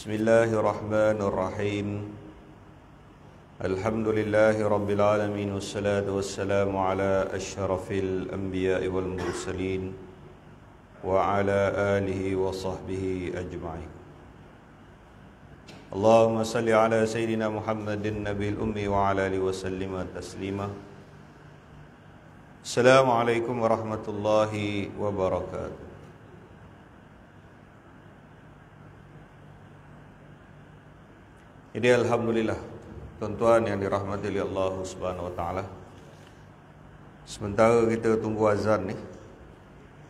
Bismillahirrahmanirrahim. Alhamdulillahi rabbil alamin, wassalatu wassalamu ala asyrafil anbiya'i wal mursalin wa ala alihi wa sahbihi ajma'in. Allahumma salli ala sayyidina Muhammadin nabil ummi wa ala alihi wa sallima taslima. Assalamualaikum warahmatullahi wabarakatuh. Jadi alhamdulillah, tuan-tuan yang dirahmati oleh Allah Subhanahu wa taala. Sementara kita tunggu azan ni,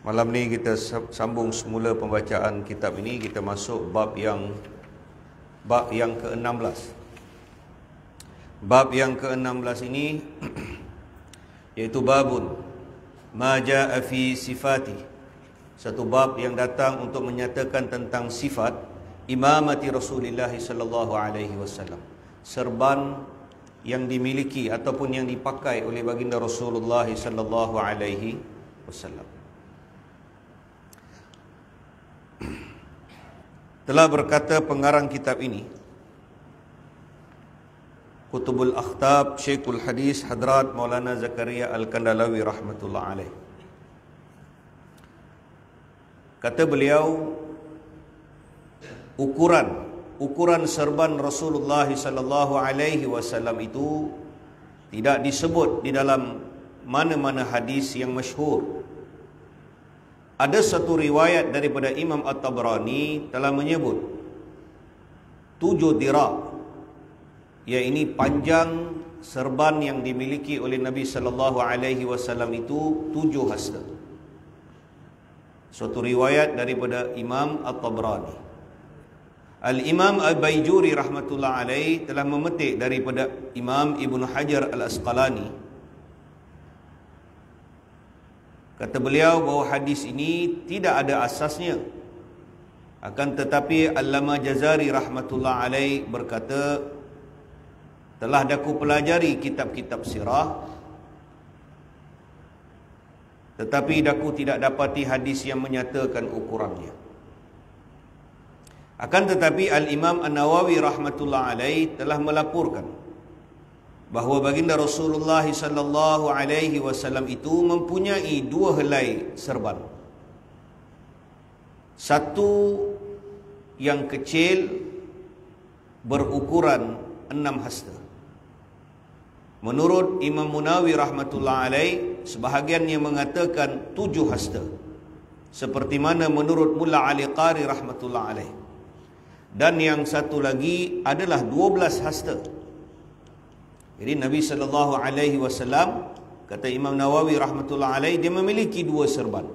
malam ni kita sambung semula pembacaan kitab ini. Kita masuk bab yang ke-16. Bab yang ke-16 ini iaitu babun ma jaa fi sifati. Satu bab yang datang untuk menyatakan tentang sifat imamati Rasulullah sallallahu alaihi wasallam, serban yang dimiliki ataupun yang dipakai oleh baginda Rasulullah sallallahu alaihi wasallam. Telah berkata pengarang kitab ini, Kutubul Akhtab, Syekhul Hadis Hadrat Maulana Zakaria Al-Kandalawi rahmatullah alaih. Kata beliau, ukuran serban Rasulullah sallallahu alaihi wasallam itu tidak disebut di dalam mana-mana hadis yang masyhur. Ada satu riwayat daripada Imam At-Tabrani telah menyebut 7 dira', iaitu panjang serban yang dimiliki oleh Nabi sallallahu alaihi wasallam itu 7 hasta. Suatu riwayat daripada Imam At-Tabrani. Al-Imam Al-Baijuri rahmatullah alaih telah memetik daripada Imam Ibn Hajar Al-Asqalani. Kata beliau bahawa hadis ini tidak ada asasnya. Akan tetapi Allama Jazari rahmatullah alaih berkata, telah daku pelajari kitab-kitab sirah, tetapi daku tidak dapati hadis yang menyatakan ukurannya. Akan tetapi Al-Imam An-Nawawi rahmatullah alaih telah melaporkan bahawa baginda Rasulullah sallallahu alaihi wasallam itu mempunyai 2 helai serban. Satu yang kecil berukuran 6 hasta. Menurut Imam Munawi rahmatullah alaih, sebahagiannya mengatakan 7 hasta, seperti mana menurut Mulla Ali Qari rahmatullah alaih. Dan yang satu lagi adalah 12 hasta. Jadi Nabi sallallahu alaihi wasallam, kata Imam Nawawi rahmatullah alaih, dia memiliki 2 serban.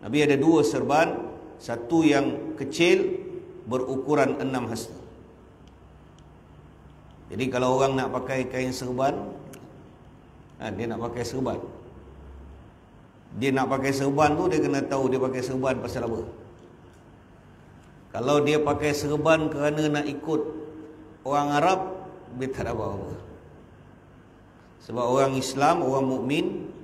Nabi ada 2 serban, satu yang kecil berukuran 6 hasta. Jadi kalau orang nak pakai kain serban, dia nak pakai serban. Dia nak pakai serban tu, dia kena tahu dia pakai serban pasal apa. Kalau dia pakai serban kerana nak ikut orang Arab, dia tak ada apa-apa. Sebab orang Islam, orang mukmin,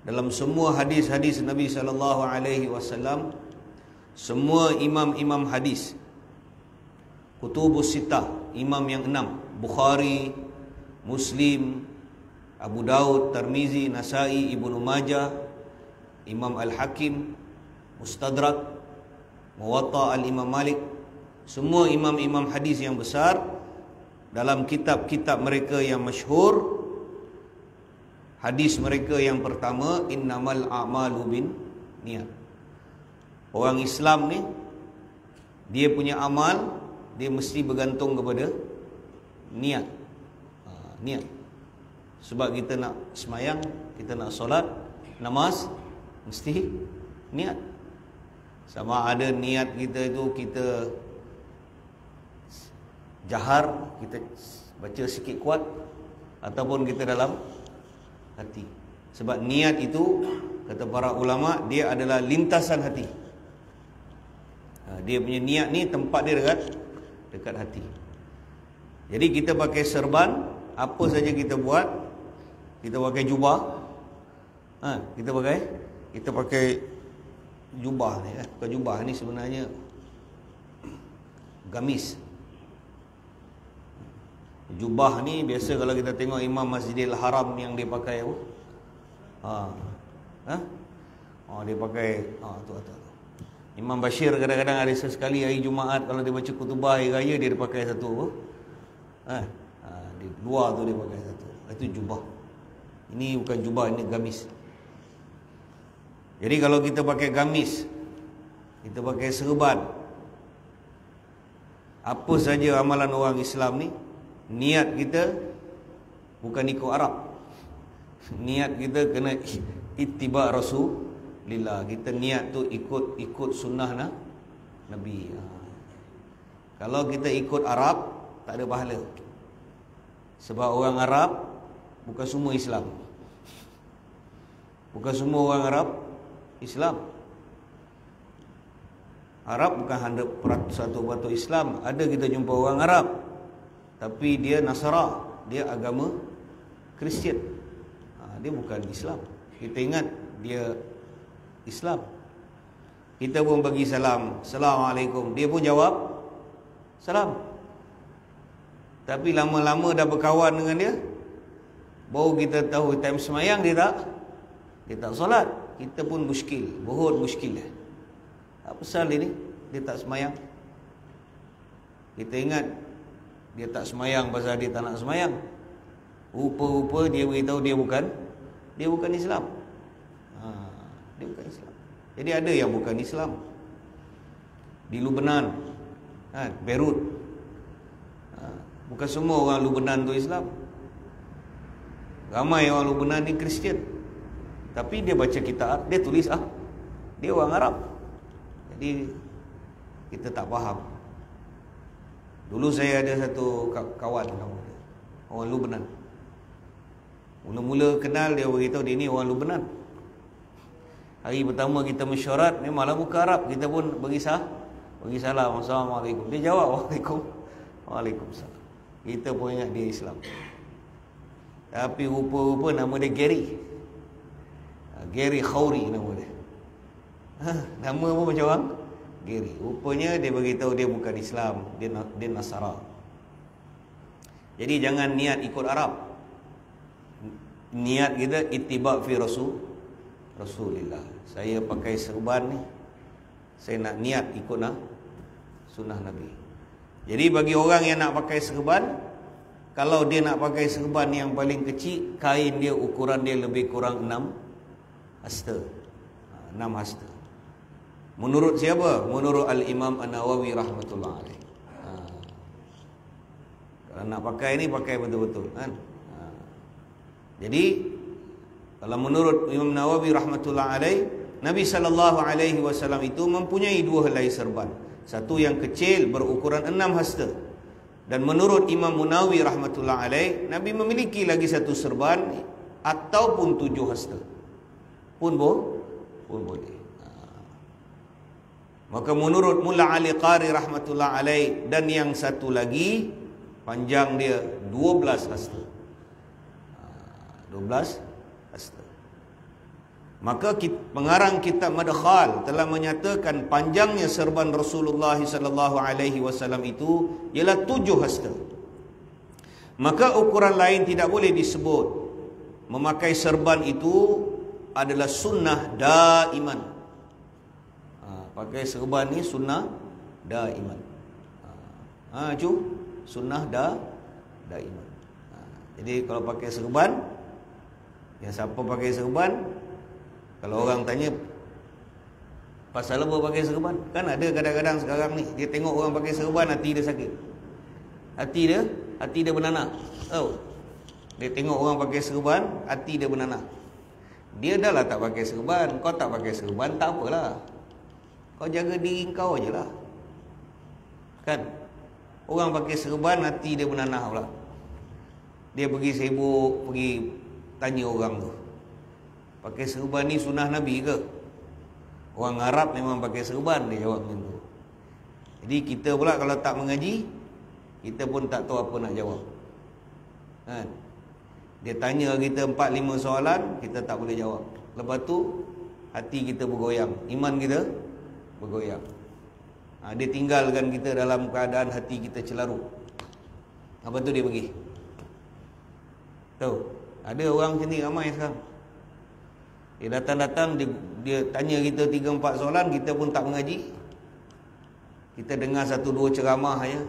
dalam semua hadis-hadis Nabi sallallahu alaihi wasallam, semua imam-imam hadis, Kutubus Sittah, imam yang 6, Bukhari, Muslim, Abu Daud, Tirmizi, Nasai, Ibnu Majah, Imam Al-Hakim, Mustadrak, Muwatta Al-Imam Malik, semua imam-imam hadis yang besar, dalam kitab-kitab mereka yang masyhur, hadis mereka yang pertama, innamal a'malu bin niat. Orang Islam ni, dia punya amal, dia mesti bergantung kepada niat. Niat. Sebab kita nak semayang, kita nak solat, namaz, mesti niat. Sama ada niat kita itu kita jahar, kita baca sikit kuat, ataupun kita dalam hati. Sebab niat itu, kata para ulama, dia adalah lintasan hati. Dia punya niat ni tempat dia dekat hati. Jadi kita pakai serban, apa saja kita buat, kita pakai jubah, kita pakai jubah ni, bukan jubah ni sebenarnya gamis. Jubah ni biasa kalau kita tengok Imam Masjidil Haram ni yang dia pakai apa? Dia pakai tu. Imam Bashir kadang-kadang ada sesekali hari Jumaat kalau dia baca khutbah hari raya dia pakai satu apa? Di luar tu dia pakai satu. Itu jubah. Ini bukan jubah, ini gamis. Jadi kalau kita pakai gamis, kita pakai serban, apa saja amalan orang Islam ni, niat kita bukan ikut Arab. Niat kita kena ittiba Rasulillah. Kita niat tu ikut sunnah Nabi. Kalau kita ikut Arab, tak ada pahala. Sebab orang Arab bukan semua Islam. Bukan semua orang Arab Islam. Arab bukan 100% Islam. Ada kita jumpa orang Arab, tapi dia Nasara, dia agama Kristian. Dia bukan Islam. Kita ingat dia Islam. Kita pun bagi salam, Assalamualaikum. Dia pun jawab salam. Tapi lama-lama dah berkawan dengan dia, baru kita tahu time semayang dia tak solat. Kita pun muskil, buhut muskil. Apa pasal ini? Dia tak semayang. Kita ingat dia tak semayang pasal dia tak nak semayang. Rupa-rupa dia beritahu dia bukan Islam. Dia bukan Islam. Jadi ada yang bukan Islam. Di Lubnan, Beirut, bukan semua orang Lubnan tu Islam. Ramai orang Lubnan ni Kristian, tapi dia baca kitab, dia tulis dia orang Arab. Jadi kita tak faham. Dulu saya ada satu kawan orang Lubnan. Mula-mula kenal dia beritahu dia ni orang Lubnan. Hari pertama kita mesyuarat, memanglah muka Arab, kita pun bagi salam, Assalamualaikum. Dia jawab Waalaikumsalam. Kita pun ingat dia Islam. Tapi rupa-rupa nama dia Gary Khoury nama dia. Nama pun macam orang Gary. Rupanya dia beritahu dia bukan Islam, dia Nasara. Jadi jangan niat ikut Arab. Niat kita ittiba fi Rasulillah. Saya pakai serban ni, saya nak niat ikut sunnah Nabi. Jadi bagi orang yang nak pakai serban, kalau dia nak pakai serban yang paling kecil, kain dia ukuran dia lebih kurang 6 hasta. 6 hasta. Menurut siapa? Menurut Al-Imam An-Nawawi rahmatullah alaih. Kalau nak pakai ni, pakai betul-betul kan. Jadi kalau menurut Imam Nawawi rahmatullah alaih, Nabi SAW itu mempunyai 2 helai serban. Satu yang kecil berukuran 6 hasta. Dan menurut Imam Munawi rahmatullah alaih, Nabi memiliki lagi satu serban ataupun 7 hasta. Pun boleh. Maka menurut Mullah Ali Qari rahmatullah alaih, dan yang satu lagi panjang dia 12 hasta. 12 hasta. Maka pengarang kitab Madkhal telah menyatakan panjangnya serban Rasulullah sallallahu alaihi wasallam itu ialah 7 hasta. Maka ukuran lain tidak boleh disebut. Memakai serban itu adalah sunnah daiman. Pakai serban ni sunnah daiman. Sunnah daiman. Jadi kalau pakai serban, yang siapa pakai serban, kalau orang tanya pasal apa pakai serban, kan ada kadang-kadang sekarang ni dia tengok orang pakai serban, hati dia sakit. Hati dia bernanah. Dia tengok orang pakai serban, hati dia bernanah. Dia dah lah tak pakai serban, kau tak pakai serban, tak apalah. Kau jaga diri kau je lah. Kan? Orang pakai serban, hati dia bernanah pula. Dia pergi sibuk, pergi tanya orang tu, pakai serban ni sunnah Nabi ke? Orang Arab memang pakai serban, dia jawab macam tu. Jadi kita pula kalau tak mengaji, kita pun tak tahu apa nak jawab. Kan? Dia tanya kita 4-5 soalan, kita tak boleh jawab. Lepas tu hati kita bergoyang, iman kita bergoyang. Dia tinggalkan kita dalam keadaan hati kita celarut. Apa tu dia pergi? Tahu? Ada orang macam ni ramai sekarang. Dia datang-datang, dia tanya kita 3-4 soalan, kita pun tak mengaji. Kita dengar 1-2 ceramah ya.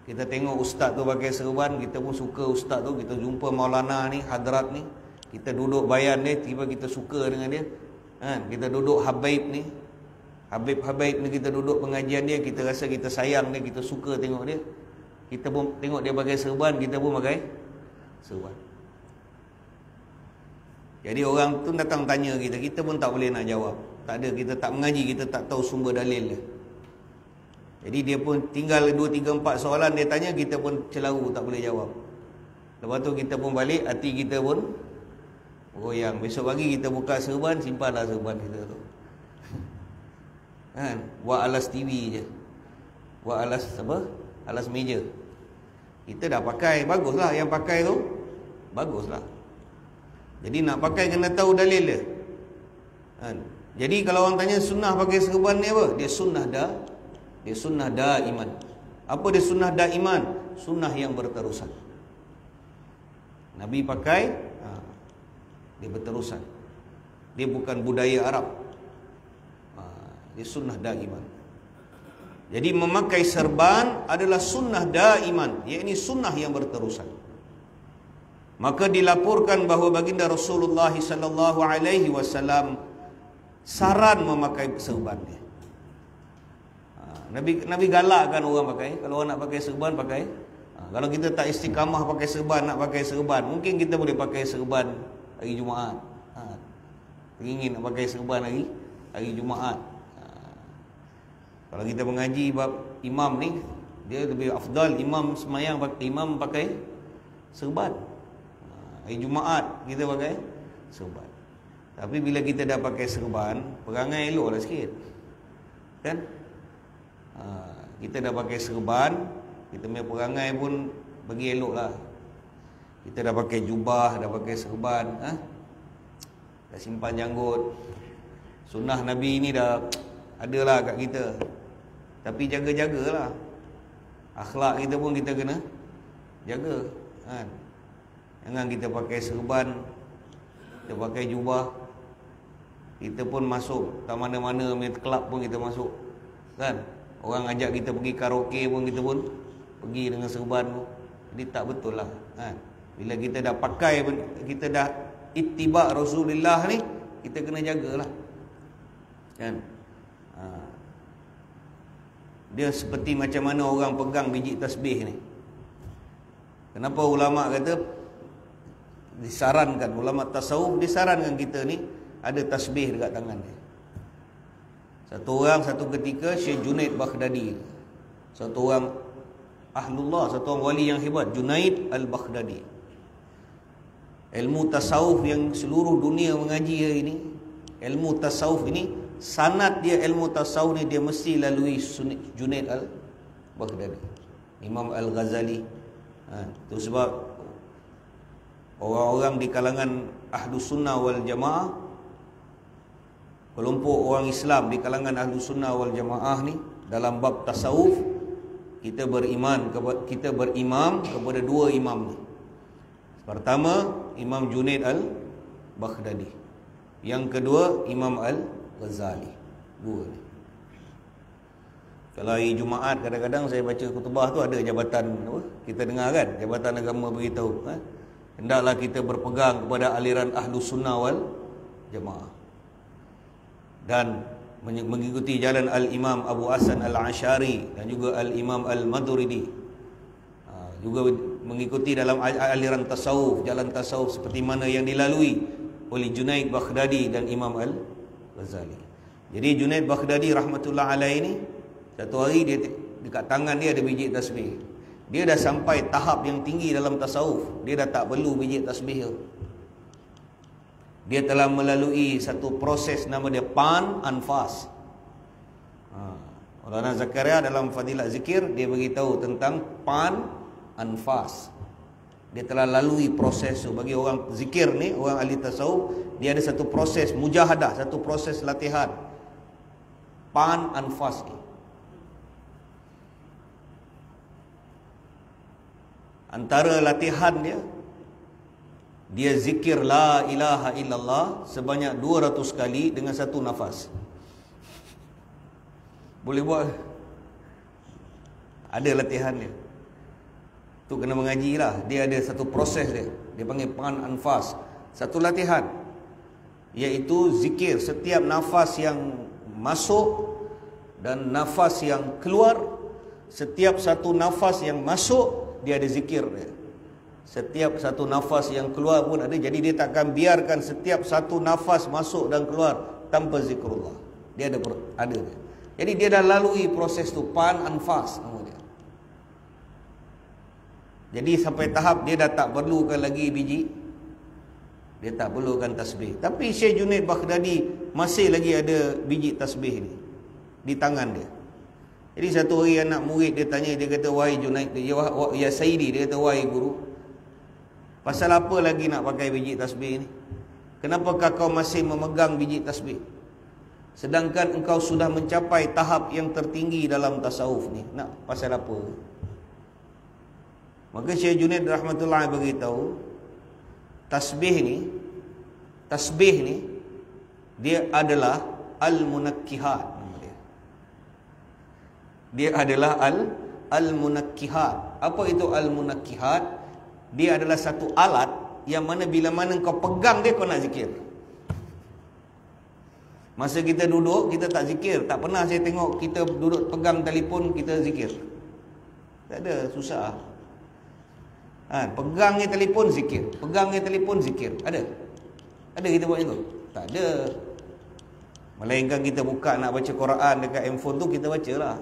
Kita tengok ustaz tu pakai serban, kita pun suka ustaz tu. Kita jumpa maulana ni, hadrat ni, kita duduk bayan dia, tiba kita suka dengan dia. Kita duduk habaib ni, Habib ni, kita duduk pengajian dia, kita rasa kita sayang dia, kita suka tengok dia. Kita pun tengok dia pakai serban, kita pun pakai serban. Jadi orang tu datang tanya kita, kita pun tak boleh nak jawab. Tak ada, kita tak mengaji, kita tak tahu sumber dalil dia. Jadi dia pun tinggal 2-3-4 soalan dia tanya, kita pun celaru, tak boleh jawab. Lepas tu kita pun balik, hati kita pun goyang. Besok pagi kita buka serban, simpanlah serban kita tu. Buat alas TV je. Buat alas apa? Alas meja. Kita dah pakai, baguslah. Yang pakai tu baguslah. Jadi nak pakai kena tahu dalil dia. Jadi kalau orang tanya sunnah pakai serban ni apa? Dia sunnah daiman. Apa dia sunnah daiman? Sunnah yang berterusan. Nabi pakai, dia berterusan. Dia bukan budaya Arab. Dia sunnah daiman. Jadi memakai serban adalah sunnah daiman, yakni sunnah yang berterusan. Maka dilaporkan bahawa baginda Rasulullah sallallahu alaihi wasallam saran memakai serban dia. Nabi galakkan orang pakai. Kalau orang nak pakai serban, pakai. Kalau kita tak istiqamah pakai serban, nak pakai serban, mungkin kita boleh pakai serban hari Jumaat. Ingin nak pakai serban hari Jumaat. Kalau kita mengaji bab imam ni, dia lebih afdal imam semayang imam pakai serban. Hari Jumaat kita pakai serban. Tapi bila kita dah pakai serban, perangai eloklah sikit. Kan? Kita dah pakai serban, kita punya perangai pun bagi eloklah. Kita dah pakai jubah, dah pakai serban, dah simpan janggut. Sunnah Nabi ni dah adalah kat kita. Tapi jaga-jagalah. Akhlak kita pun kita kena jaga, kan? Jangan kita pakai serban, kita pakai jubah, kita pun masuk tak mana-mana punya kelab pun kita masuk, kan? Orang ajak kita pergi karaoke pun kita pun pergi dengan serban pun. Jadi tak betul lah, kan? Bila kita dah pakai, kita dah ittiba Rasulullah ni, kita kena jagalah, kan? Dia seperti macam mana orang pegang biji tasbih ni. Kenapa ulama kata disarankan, ulama tasawuf disarankan kita ni ada tasbih dekat tangan dia. Satu orang satu ketika Syekh Junaid Baghdadi, satu orang ahlullah, satu orang wali yang hebat, Junaid al-Baghdadi. Ilmu tasawuf yang seluruh dunia mengaji hari ini, ilmu tasawuf ini, sanad dia ilmu tasawuf ni dia mesti lalui Junaid al-Baghdadi, Imam Al-Ghazali. Itu sebab orang-orang di kalangan Ahlus Sunnah wal Jamaah, kelompok orang Islam di kalangan Ahlus Sunnah wal Jamaah ni, dalam bab tasawuf kita berimam kepada dua imam ni. Pertama Imam Junaid al-Baghdadi, yang kedua Imam Al-Ghazali. Dua ni. Kalau hari Jumaat kadang-kadang saya baca khutbah tu ada jabatan apa? Kita dengar kan, Jabatan Agama beritahu, hendaklah kita berpegang kepada aliran Ahlus Sunnah wal Jamaah dan mengikuti jalan Al-Imam Abu Hasan Al-Asy'ari dan juga Al-Imam Al-Maturidi. Juga mengikuti dalam aliran tasawuf, jalan tasawuf seperti mana yang dilalui oleh Junaid Baghdadi dan Imam Al-Ghazali. Jadi Junaid Baghdadi rahmatullah alaihi ni, satu hari dia dekat tangan dia ada biji tasbih. Dia dah sampai tahap yang tinggi dalam tasawuf. Dia dah tak perlu biji tasbih tu. Dia telah melalui satu proses nama dia pan anfas. Maulana Zakaria dalam Fadilat Zikir dia beritahu tentang pan anfas. Dia telah lalui proses tu. Bagi orang zikir ni, orang ahli tasawuf, dia ada satu proses mujahadah, satu proses latihan pan anfas ni. Antara latihan dia zikir la ilaha illallah sebanyak 200 kali dengan satu nafas. Boleh buat? Ada latihan dia. Tu kena mengaji lah. Dia ada satu proses dia. Dia panggil pengan anfas. Satu latihan, iaitu zikir setiap nafas yang masuk dan nafas yang keluar. Setiap satu nafas yang masuk, dia ada zikir dia. Setiap satu nafas yang keluar pun ada. Jadi dia takkan biarkan setiap satu nafas masuk dan keluar tanpa zikrullah. Dia ada dia. Jadi dia dah lalui proses tu, pan anfas nama dia. Jadi sampai tahap dia dah tak perlukan lagi biji, dia tak perlukan tasbih. Tapi Syekh Junaid Baghdadi masih lagi ada biji tasbih ni di tangan dia. Jadi satu hari anak murid dia tanya, dia kata, wahai Junaid, ya Sayyidi, dia kata, wahai guru, pasal apa lagi nak pakai biji tasbih ni? Kenapakah kau masih memegang biji tasbih? Sedangkan engkau sudah mencapai tahap yang tertinggi dalam tasawuf ni. Nak pasal apa? Maka Syekh Junaid rahmatullahi beritahu, tasbih ni dia adalah al-munakkihat. Dia adalah al-munakkihat. Apa itu al-munakkihat? Dia adalah satu alat yang mana bila mana kau pegang dia, kau nak zikir. Masa kita duduk, kita tak zikir. Tak pernah saya tengok kita duduk pegang telefon, kita zikir. Tak ada, susah. Pegangnya telefon, zikir. Pegangnya telefon, zikir. Ada? Ada kita buat macam tu? Tak ada. Melainkan kita buka nak baca Quran dekat handphone tu, kita baca lah.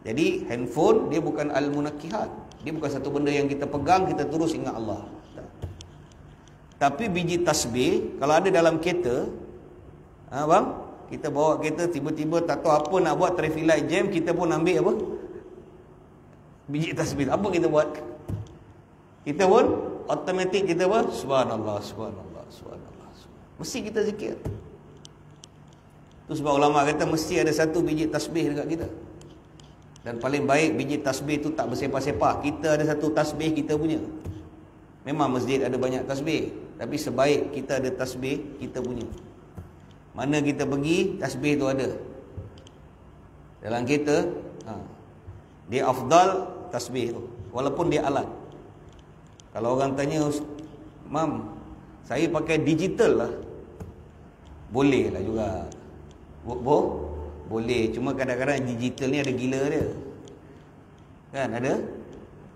Jadi handphone dia bukan al-munakkihat. Dia bukan satu benda yang kita pegang, kita terus ingat Allah. Tak. Tapi biji tasbih, kalau ada dalam kereta, bang, kita bawa kereta, tiba-tiba tak tahu apa nak buat, traffic light jam, kita pun ambil apa? Biji tasbih. Apa kita buat? Kita pun automatik kita apa? Subhanallah, subhanallah, subhanallah. Mesti kita zikir. Tu sebab ulama kata mesti ada satu biji tasbih dekat kita. Dan paling baik biji tasbih tu tak bersepah-sepah. Kita ada satu tasbih kita punya. Memang masjid ada banyak tasbih, tapi sebaik kita ada tasbih kita punya. Mana kita pergi, tasbih tu ada. Dalam kereta, dia afdal tasbih tu, walaupun dia alat. Kalau orang tanya, Mam, saya pakai digital lah, boleh lah juga. Boleh, cuma kadang-kadang digital ni ada gila dia. Kan ada?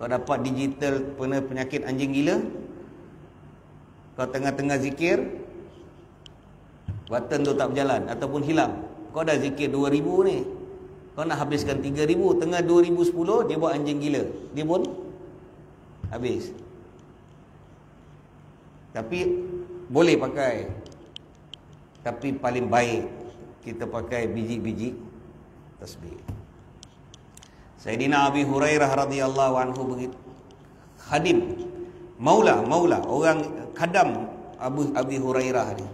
Kau dapat digital penyakit anjing gila, kau tengah-tengah zikir, button tu tak berjalan ataupun hilang. Kau dah zikir 2000 ni, kau nak habiskan 3000, tengah 2010 dia buat anjing gila, dia pun habis. Tapi boleh pakai, tapi paling baik kita pakai biji-biji tasbih. Sayyidina Abi Hurairah radhiyallahu anhu begitu, khadim, maula, orang khadam Abi Hurairah ni.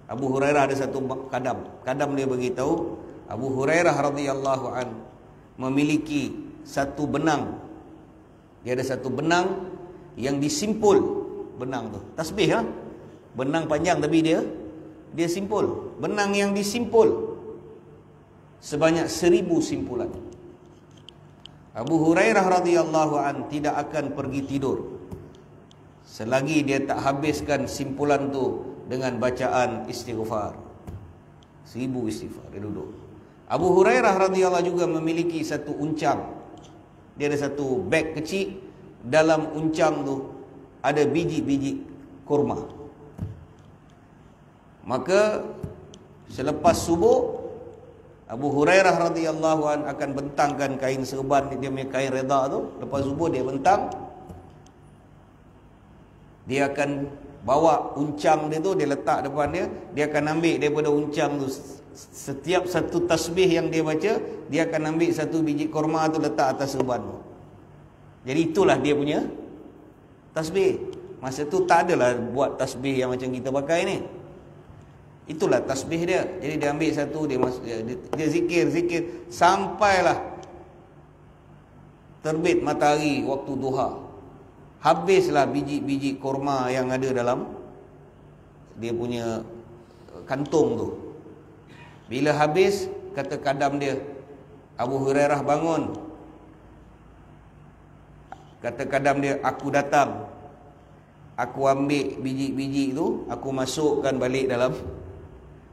Abu Hurairah ada satu kadam dia beritahu, Abu Hurairah radhiyallahu an memiliki satu benang. Dia ada satu benang yang disimpul, benang tu tasbih lah. Benang panjang tapi dia simpul. Benang yang disimpul sebanyak 1000 simpulan. Abu Hurairah radhiyallahu an tidak akan pergi tidur selagi dia tak habiskan simpulan tu dengan bacaan istighfar. 1000 istighfar dia duduk. Abu Hurairah radhiyallahu juga memiliki satu uncang. Dia ada satu beg kecil, dalam uncang tu ada biji-biji kurma. Maka selepas subuh, Abu Hurairah radhiyallahu an akan bentangkan kain serban dia punya kain reda tu. Lepas subuh dia bentang, dia akan bawa uncang dia tu, dia letak depan dia, dia akan ambil daripada uncang tu, setiap satu tasbih yang dia baca, dia akan ambil satu biji kurma tu letak atas serban tu. Jadi itulah dia punya tasbih. Masa tu tak adalah buat tasbih yang macam kita pakai ni. Itulah tasbih dia. Jadi dia ambil satu, dia zikir sampailah terbit matahari waktu duha, habislah biji-biji korma yang ada dalam dia punya kantung tu. Bila habis, kata kadam dia, Abu Hurairah bangun. Kata kadam dia, aku datang. Aku ambil biji-biji tu, aku masukkan balik dalam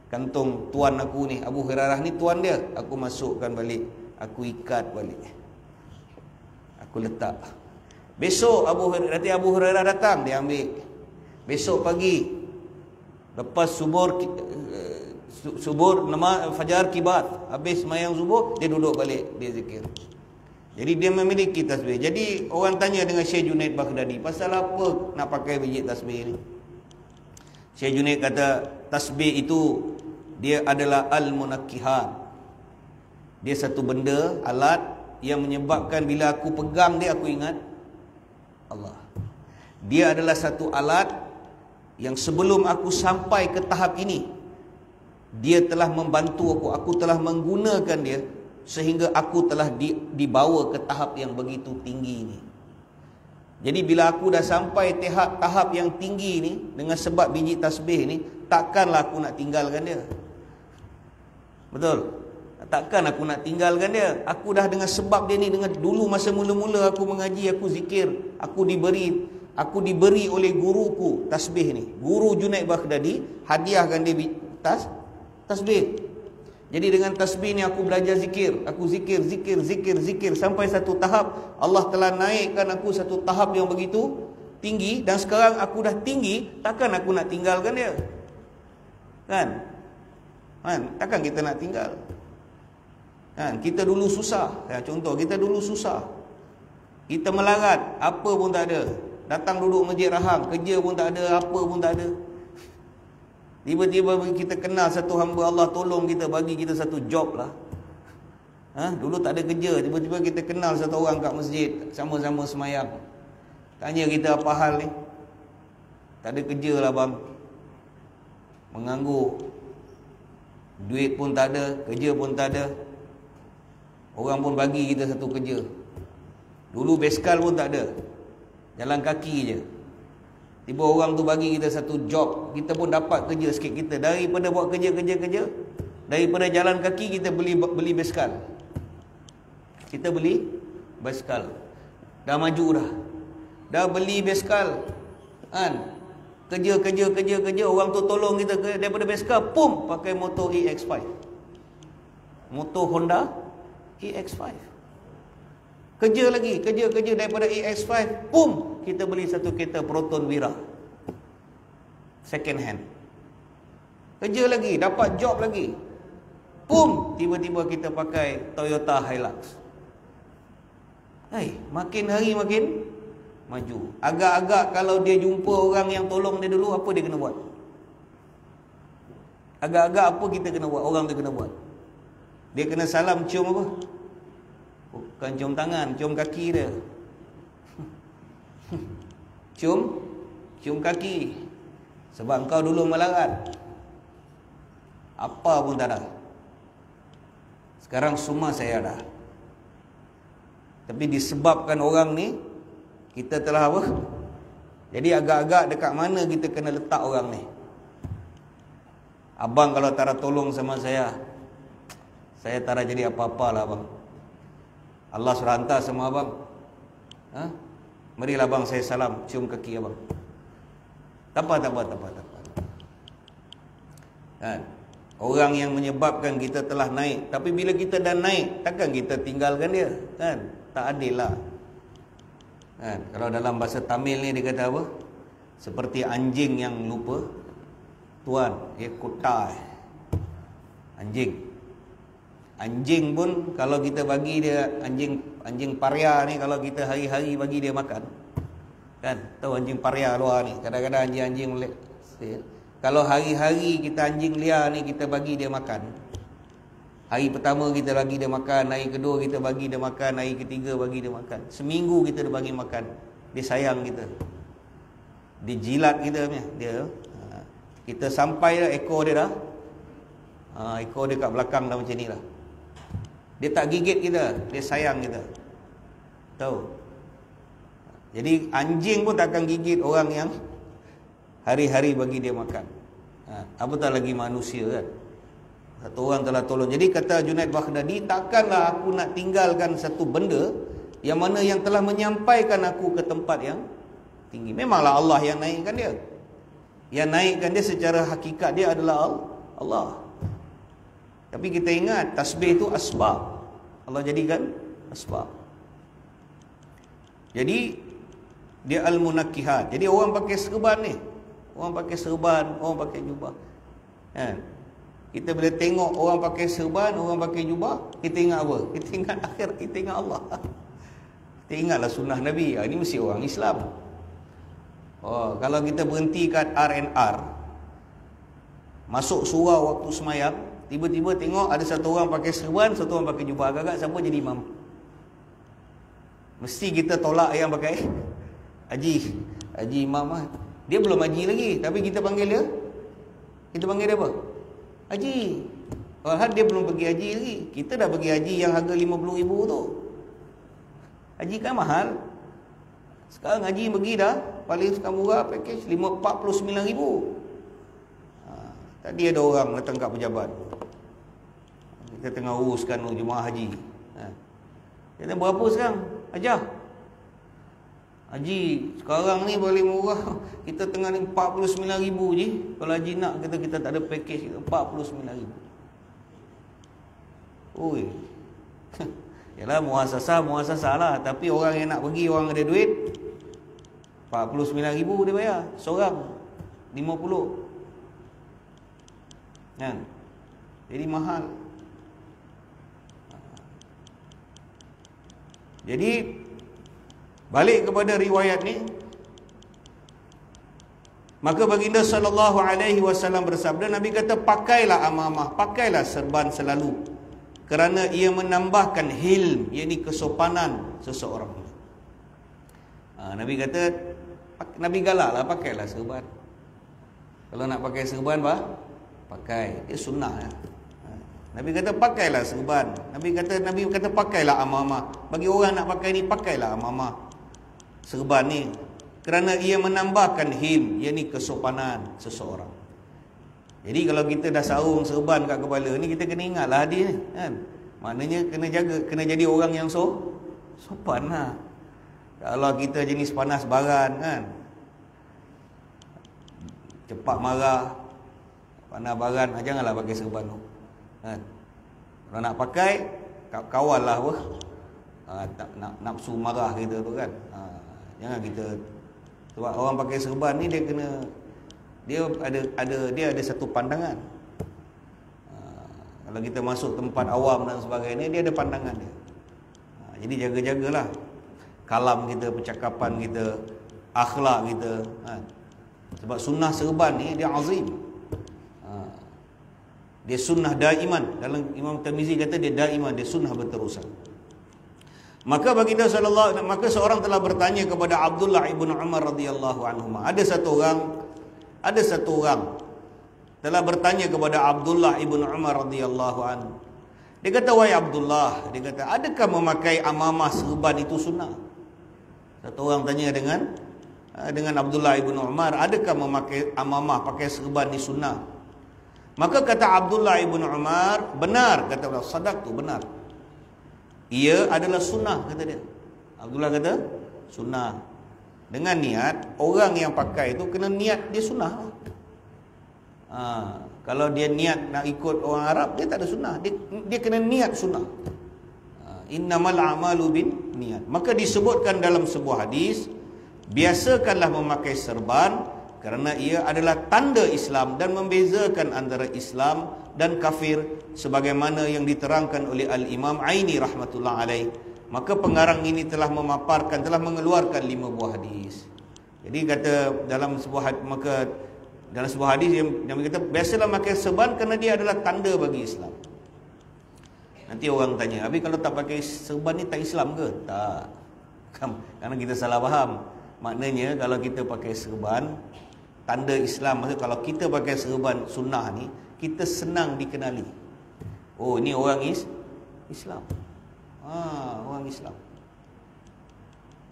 kantung tuan aku ni. Abu Hurairah ni tuan dia. Aku masukkan balik, aku ikat balik, aku letak. Besok nanti Abu Hurairah datang, dia ambil. Besok pagi lepas subur nama fajar kibat, habis sembahyang subuh, dia duduk balik, dia zikir. Jadi dia memiliki tasbih. Jadi orang tanya dengan Syekh Junaid Baghdadi, pasal apa nak pakai biji tasbih ni? Syekh Junaid kata, tasbih itu dia adalah al-munakkihan. Dia satu benda, alat yang menyebabkan bila aku pegang dia, aku ingat Allah. Dia adalah satu alat yang sebelum aku sampai ke tahap ini, dia telah membantu aku telah menggunakan dia sehingga aku telah dibawa ke tahap yang begitu tinggi ini. Jadi bila aku dah sampai tahap yang tinggi ni dengan sebab biji tasbih ni, takkanlah aku nak tinggalkan dia. Betul? Takkan aku nak tinggalkan dia. Aku dah dengan sebab dia ni, dengan dulu masa mula-mula aku mengaji, aku zikir, aku diberi oleh guruku tasbih ni. Guru Junaid Baghdadi hadiahkan dia tasbih. Jadi dengan tasbih ni aku belajar zikir. Aku zikir sampai satu tahap Allah telah naikkan aku satu tahap yang begitu tinggi, dan sekarang aku dah tinggi, takkan aku nak tinggalkan dia. Kan? Takkan kita nak tinggal. Kan? Kita dulu susah. Contoh, kita dulu susah. Kita melarat, apa pun tak ada. Datang duduk Masjid Rahang, kerja pun tak ada, apa pun tak ada. Tiba-tiba kita kenal satu hamba Allah, tolong kita, bagi kita satu job lah. Dulu tak ada kerja, tiba-tiba kita kenal satu orang kat masjid, sama-sama semayang. Tanya kita, apa hal ni? Tak ada kerja lah bang, menganggur, duit pun tak ada, kerja pun tak ada. Orang pun bagi kita satu kerja. Dulu beskal pun tak ada, jalan kaki je. Tiba orang tu bagi kita satu job, kita pun dapat kerja sikit kita. Daripada buat kerja, daripada jalan kaki, kita beli beskal. Kita beli beskal. Dah maju dah. Dah beli beskal. Kan? Kerja, orang tu tolong kita daripada beskal, pum, pakai motor EX5. Motor Honda EX5. Kerja lagi, kerja daripada EX5, pum, kita beli satu kereta Proton Wira second hand. Kerja lagi, dapat job lagi, pum, tiba-tiba kita pakai Toyota Hilux. Makin hari makin maju. Agak-agak kalau dia jumpa orang yang tolong dia dulu, apa dia kena buat? Agak-agak apa kita kena buat? Orang tu kena buat, dia kena salam, cium apa? Bukan cium tangan, cium kaki dia. Cium kaki. Sebab kau dulu melarat, apa pun tak ada. Sekarang semua saya ada. Tapi disebabkan orang ni, kita telah apa? Jadi agak-agak dekat mana kita kena letak orang ni. Abang kalau tak ada tolong sama saya tak ada jadi apa-apa lah abang. Allah suruh hantar sama abang. Marilah abang, saya salam, cium kaki abang. Tak apa. Kan? Orang yang menyebabkan kita telah naik. Tapi bila kita dah naik, takkan kita tinggalkan dia. Kan? Tak adil lah. Kan? Kalau dalam bahasa Tamil ni dia kata apa? Seperti anjing yang lupa tuan, dia kotai. Anjing pun kalau kita bagi dia, anjing paria ni, kalau kita hari-hari bagi dia makan, kan, tahu anjing paria luar ni, kadang-kadang anjing kalau hari-hari kita anjing liar ni kita bagi dia makan, hari pertama kita bagi dia makan, hari kedua kita bagi dia makan, hari ketiga bagi dia makan, seminggu kita dah bagi makan, dia sayang kita, dia jilat kita punya, kita sampai dah ekor dia dah, ekor dia kat belakang dah macam ni lah. Dia tak gigit kita, dia sayang kita. Tahu. Jadi anjing pun takkan gigit orang yang hari-hari bagi dia makan. Apatah lagi manusia kan. Satu orang telah tolong. Jadi kata Junaid Baghdadi, takkanlah aku nak tinggalkan satu benda yang mana yang telah menyampaikan aku ke tempat yang tinggi. Memanglah Allah yang naikkan dia. Yang naikkan dia secara hakikat dia adalah Allah. Tapi kita ingat, tasbih itu asbab. Allah jadikan asbab. Jadi dia al-munakkihat. Jadi orang pakai serban ni, orang pakai serban, orang pakai jubah. Kan? Kita bila tengok orang pakai serban, orang pakai jubah, kita ingat apa? Kita ingat akhir, kita ingat Allah. Kita ingatlah sunnah Nabi. Ini mesti orang Islam. Kalau kita berhenti kat R&R, masuk surau waktu semayang, tiba-tiba tengok ada satu orang pakai serban, satu orang pakai jubah. Agak-agak siapa jadi imam? Mesti kita tolak yang pakai haji imam lah. Dia belum haji lagi, tapi kita panggil dia, kita panggil dia apa? Haji. Padahal dia belum pergi haji lagi. Kita dah pergi haji yang harga 50,000 tu. Haji kan mahal. Sekarang haji pergi dah, paling sekarang murah package 49,000. Tadi ada orang datang kat pejabat, kita tengah uruskan jemaah haji. Dia kata, berapa sekarang? Ajar haji sekarang ni paling murah kita tengah ni 49,000 je. Kalau haji nak, kita tak ada package, 49,000. Oi. Yalah, muasasah lah. Tapi orang yang nak pergi, orang ada duit, 49,000 dia bayar. Seorang 50. Kan? Jadi mahal. Jadi balik kepada riwayat ni, maka baginda sallallahu alaihi wasallam bersabda, Nabi kata, pakailah amamah, pakailah serban selalu, kerana ia menambahkan hilm, yakni kesopanan seseorang. Nabi kata, Nabi galaklah, pakailah serban. Kalau nak pakai serban, pakai, dia sunnah ya. Nabi kata pakailah serban. Nabi kata pakailah amamah. Bagi orang nak pakai ni, pakailah amamah, serban ni, kerana ia menambahkan him, yakni kesopanan seseorang. Jadi kalau kita dah sarung serban kat kepala ni, kita kena ingatlah hadis ni kan. Maknanya kena jaga, kena jadi orang yang sopan lah. Kalau kita jenis panas baran kan, cepat marah, panas baran, janganlah pakai serban tu kan. Kalau nak pakai, kawal lah apa, tak nak nafsu marah kita tu kan. Jangan kita, sebab orang pakai serban ni dia kena, dia ada satu pandangan. Kalau kita masuk tempat awam dan sebagainya, dia ada pandangan dia. Jadi jaga-jagalah kalam kita, percakapan kita, akhlak kita kan. Sebab sunnah serban ni dia azim. Dia sunnah daiman. Dalam Imam Tirmizi kata dia daiman, dia sunnah berterusan. Maka baginda maka seorang telah bertanya kepada Abdullah ibn Umar radhiyallahu anhuma. Ada satu orang telah bertanya kepada Abdullah ibn Umar radhiyallahu anhu. Dia kata, wahai Abdullah, dia kata, adakah memakai amamah serban itu sunnah? Satu orang tanya dengan Abdullah ibn Umar, adakah memakai amamah, pakai serban ni sunnah? Maka kata Abdullah ibn Umar, benar, kata Allah, sadaq tu benar. Ia adalah sunnah, kata dia. Abdullah kata sunnah. Dengan niat, orang yang pakai itu kena niat dia sunnah. Kalau dia niat nak ikut orang Arab, dia tak ada sunnah. Dia kena niat sunnah. Innamal a'malu bin niat. Maka disebutkan dalam sebuah hadis, biasakanlah memakai serban kerana ia adalah tanda Islam dan membezakan antara Islam dan kafir, sebagaimana yang diterangkan oleh Al-Imam Aini rahmatullah alaih. Maka pengarang ini telah mengeluarkan 5 buah hadis. Jadi kata dalam sebuah hadis yang kata, biasalah pakai serban kerana dia adalah tanda bagi Islam. Nanti orang tanya, habis kalau tak pakai serban ni tak Islam ke? Tak. Kerana kita salah faham. Maknanya kalau kita pakai serban, tanda Islam, maksud kalau kita pakai serban sunnah ni, kita senang dikenali. Oh, ni orang Islam. Orang Islam.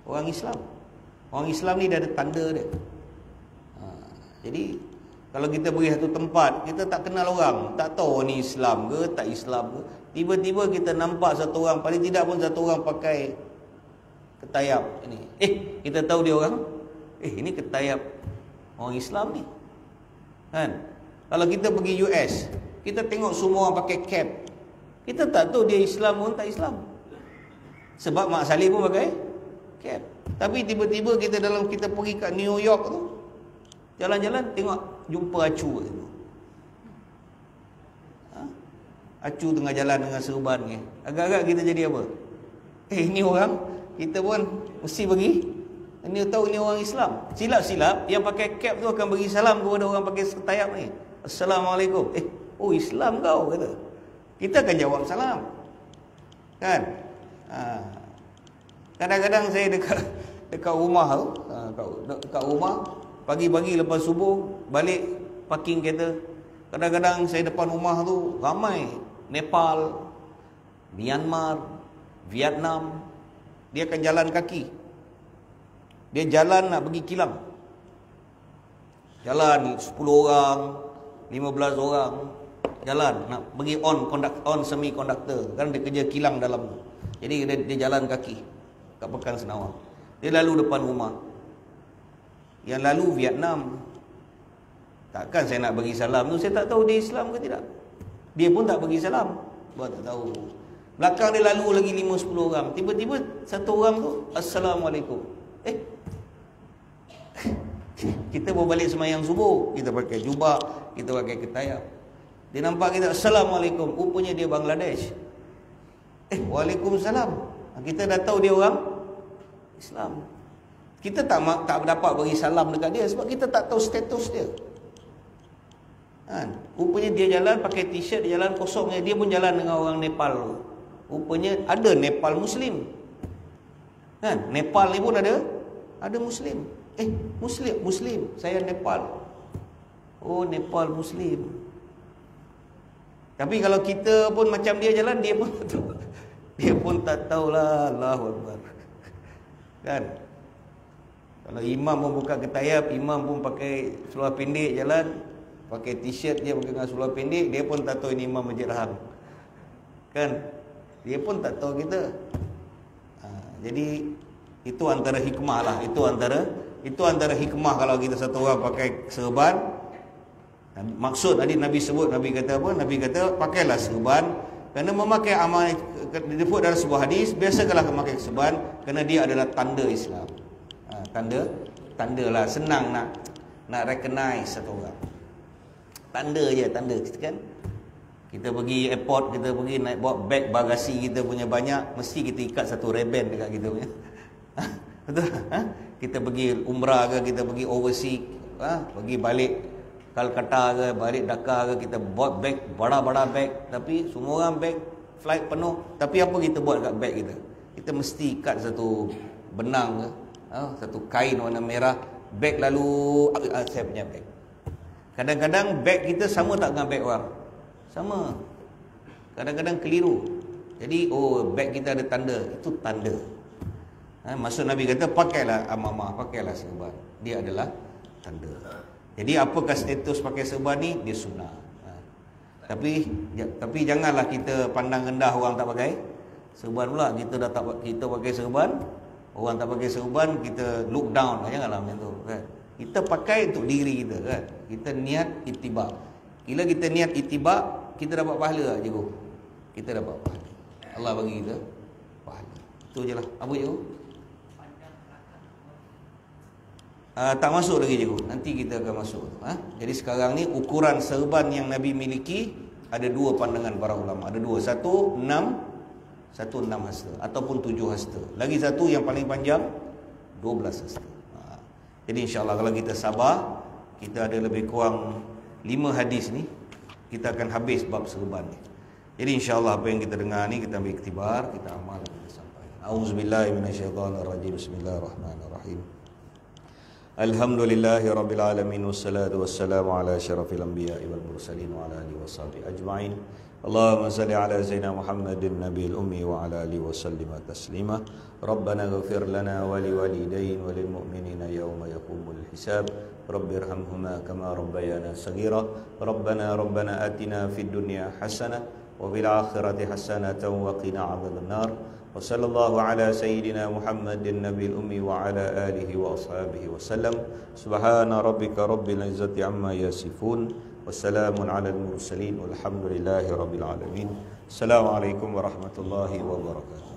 orang Islam. Orang Islam ni dah ada tanda dia. Jadi kalau kita pergi satu tempat, kita tak kenal orang, tak tahu ni Islam ke tak Islam ke, tiba-tiba kita nampak satu orang, paling tidak pun satu orang pakai ketayap ini. Kita tahu dia orang. Ini ketayap orang Islam ni. Kan? Kalau kita pergi US, kita tengok semua orang pakai cap. Kita tak tahu dia Islam pun tak Islam. Sebab Mak Saleh pun pakai cap. Tapi tiba-tiba kita pergi kat New York tu, jalan-jalan tengok jumpa acu tu. Acu tengah jalan dengan serban ni. Agak-agak kita jadi apa? Ini orang, kita pun mesti pergi. Ini tahu ni orang Islam. Silap-silap yang pakai cap tu akan bagi salam kepada orang pakai ketayap ni. Assalamualaikum. Islam kau, kata. Kita akan jawab salam. Kan? Kadang-kadang saya dekat rumah tu, dekat rumah, pagi-pagi lepas subuh balik parking kereta. Kadang-kadang saya depan rumah tu ramai Nepal, Myanmar, Vietnam. Dia akan jalan kaki. Dia jalan nak pergi kilang. Jalan 10 orang, 15 orang jalan nak pergi on semiconductor. Kan dia kerja kilang dalam. Jadi dia jalan kaki kat Pekan Senawang. Dia lalu depan rumah. Yang lalu Vietnam. Takkan saya nak bagi salam tu, saya tak tahu dia Islam ke tidak. Dia pun tak bagi salam. Buat tak tahu. Belakang dia lalu lagi 5-10 orang. Tiba-tiba satu orang tu, Assalamualaikum. Kita bawa balik semayang subuh, kita pakai jubah, kita pakai ketayap. Dia nampak kita, Assalamualaikum. Rupanya dia Bangladesh. Waalaikumsalam. Kita dah tahu dia orang Islam. Kita tak dapat bagi salam dekat dia sebab kita tak tahu status dia. Rupanya dia jalan pakai t-shirt, dia jalan kosong, dia pun jalan dengan orang Nepal. Rupanya ada Nepal Muslim. Kan? Nepal ni pun ada Muslim. Muslim. Saya Nepal. Oh, Nepal Muslim. Tapi kalau kita pun macam dia jalan, dia pun tak tahulah. Allahu Akbar. Kan? Kalau imam pun buka ketayap, imam pun pakai seluar pendek jalan, pakai t-shirt dia pakai dengan seluar pendek, dia pun tak tahu ini imam Masjid Rahang. Kan? Dia pun tak tahu kita. Jadi itu antara hikmah lah. Itu antara hikmah kalau kita satu orang pakai serban. Maksud tadi Nabi sebut, Nabi kata apa? Nabi kata pakailah serban. Kerana memakai amal disebut dalam sebuah hadis, biasakanlah memakai serban kerana dia adalah tanda Islam. Tanda lah, senang nak recognize satu orang. Tanda je, tanda kan. Kita pergi airport, kita pergi naik bawa beg bagasi kita punya banyak, mesti kita ikat satu ribbon dekat kita punya. Betul? Kita pergi umrah ke, kita pergi overseas, pergi balik Kolkata ke, balik Dhaka ke, kita buat beg, bada-bada beg, tapi semua orang beg flight penuh, tapi apa kita buat kat beg kita? Kita mesti ikat satu benang ke, satu kain warna merah, beg lalu saya punya beg. Kadang-kadang beg kita sama tak dengan beg orang? Sama. Kadang-kadang keliru. Jadi beg kita ada tanda, itu tanda. Maksud Nabi kata pakailah amamah, pakailah serban. Dia adalah tanda. Jadi apakah status pakai serban ni? Dia sunnah. Tapi janganlah kita pandang rendah orang tak pakai serban pula. Kita pakai serban, orang tak pakai serban kita look down. Janganlah macam tu kan. Kita pakai untuk diri kita kan. Kita niat ittiba. Bila kita niat ittiba, kita dapat pahala tak cikgu? Kita dapat pahala. Allah bagi kita pahala. Itu je lah. Apa cikgu? Tak masuk lagi cikgu. Nanti kita akan masuk. Jadi sekarang ni ukuran serban yang Nabi miliki ada dua pandangan para ulama. Ada dua. Satu 6 hasta ataupun 7 hasta. Lagi satu yang paling panjang 12 hasta. Jadi insya-Allah kalau kita sabar, kita ada lebih kurang 5 hadis ni, kita akan habis bab serban ni. Jadi insya-Allah apa yang kita dengar ni kita ambil iktibar, kita amal dan kita sampai. Auzubillahi minasyaitonirrajim. Bismillahirrahmanirrahim. Alhamdulillahirabbil alamin wassalatu wassalamu ala asyrafil anbiya'i wal mursalin wa ala alihi washabihi ajmain. Allahumma salli ala sayyidina Muhammadin nabiyil ummi wa ala alihi wa sallima taslima. Rabbana ighfir lana wa liwalidayn wa lil mu'minina yawma yaqumul hisab. Rabbirhamhuma kama rabbayana saghira. Rabbana atina fid dunya hasanah wa fil akhirati hasanatan wa qina adzabannar. Wa sallallahu ala sayyidina Muhammadin nabiyil ummi wa ala alihi wa ashabihi wa sallam. Subhana rabbika rabbil izzati amma yasifun. Wassalamun ala al-mursalin walhamdulillahi rabbil alamin. Assalamualaikum warahmatullahi wabarakatuh.